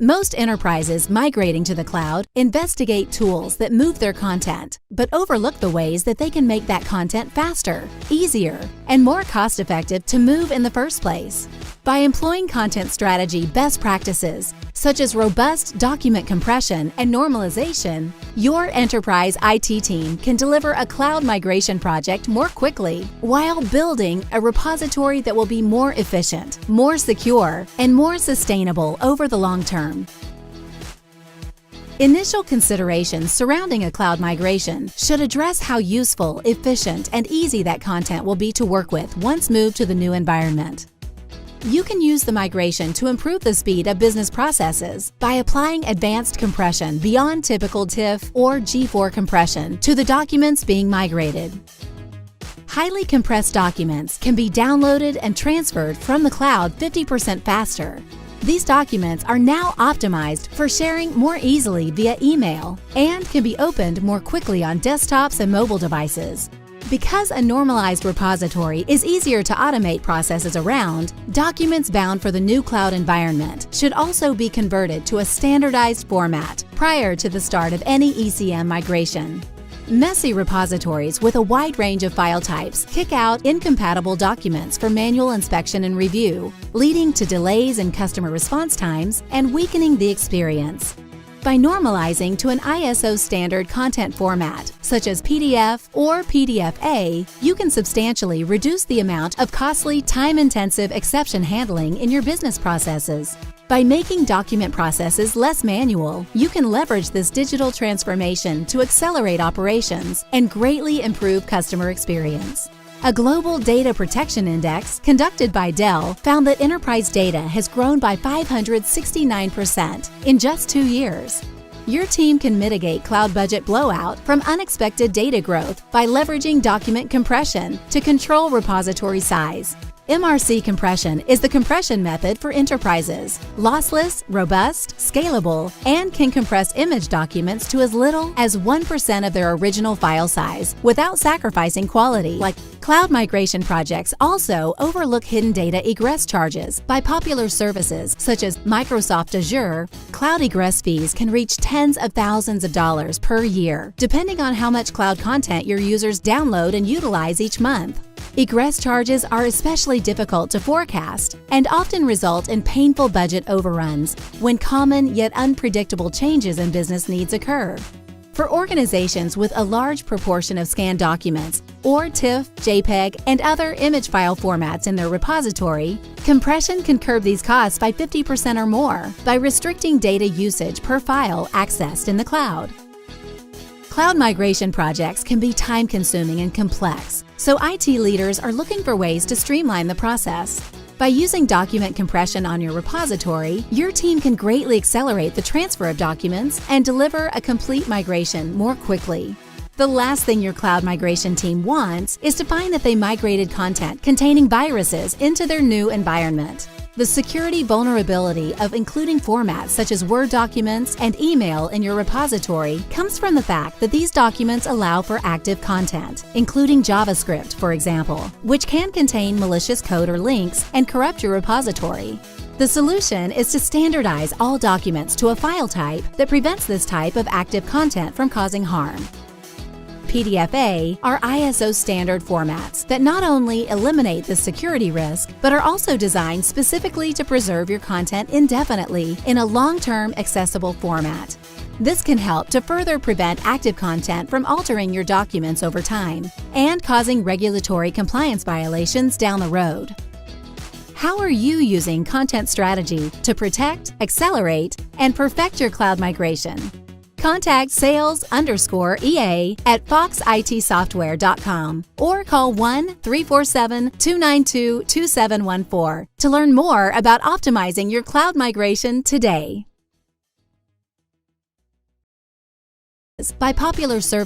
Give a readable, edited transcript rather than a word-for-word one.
Most enterprises migrating to the cloud investigate tools that move their content, but overlook the ways that they can make that content faster, easier, and more cost-effective to move in the first place. By employing content strategy best practices, such as robust document compression and normalization, your enterprise IT team can deliver a cloud migration project more quickly while building a repository that will be more efficient, more secure, and more sustainable over the long term. Initial considerations surrounding a cloud migration should address how useful, efficient, and easy that content will be to work with once moved to the new environment. You can use the migration to improve the speed of business processes by applying advanced compression beyond typical TIFF or G4 compression to the documents being migrated. Highly compressed documents can be downloaded and transferred from the cloud 50% faster. These documents are now optimized for sharing more easily via email and can be opened more quickly on desktops and mobile devices. Because a normalized repository is easier to automate processes around, documents bound for the new cloud environment should also be converted to a standardized format prior to the start of any ECM migration. Messy repositories with a wide range of file types kick out incompatible documents for manual inspection and review, leading to delays in customer response times and weakening the experience. By normalizing to an ISO standard content format, such as PDF or PDF-A, you can substantially reduce the amount of costly, time-intensive exception handling in your business processes. By making document processes less manual, you can leverage this digital transformation to accelerate operations and greatly improve customer experience. A global data protection index conducted by Dell found that enterprise data has grown by 569% in just 2 years. Your team can mitigate cloud budget blowout from unexpected data growth by leveraging document compression to control repository size. MRC compression is the compression method for enterprises. Lossless, robust, scalable, and can compress image documents to as little as 1% of their original file size without sacrificing quality. Like cloud migration projects also overlook hidden data egress charges. By popular services such as Microsoft Azure, cloud egress fees can reach tens of thousands of dollars per year, depending on how much cloud content your users download and utilize each month. Egress charges are especially difficult to forecast and often result in painful budget overruns when common yet unpredictable changes in business needs occur. For organizations with a large proportion of scanned documents or TIFF, JPEG, and other image file formats in their repository, compression can curb these costs by 50% or more by restricting data usage per file accessed in the cloud. Cloud migration projects can be time-consuming and complex, so IT leaders are looking for ways to streamline the process. By using document compression on your repository, your team can greatly accelerate the transfer of documents and deliver a complete migration more quickly. The last thing your cloud migration team wants is to find that they migrated content containing viruses into their new environment. The security vulnerability of including formats such as Word documents and email in your repository comes from the fact that these documents allow for active content, including JavaScript, for example, which can contain malicious code or links and corrupt your repository. The solution is to standardize all documents to a file type that prevents this type of active content from causing harm. PDF-A are ISO standard formats that not only eliminate the security risk, but are also designed specifically to preserve your content indefinitely in a long-term accessible format. This can help to further prevent active content from altering your documents over time and causing regulatory compliance violations down the road. How are you using content strategy to protect, accelerate, and perfect your cloud migration? Contact sales_EA at foxitsoftware.com or call 1-347-292-2714 to learn more about optimizing your cloud migration today. By popular service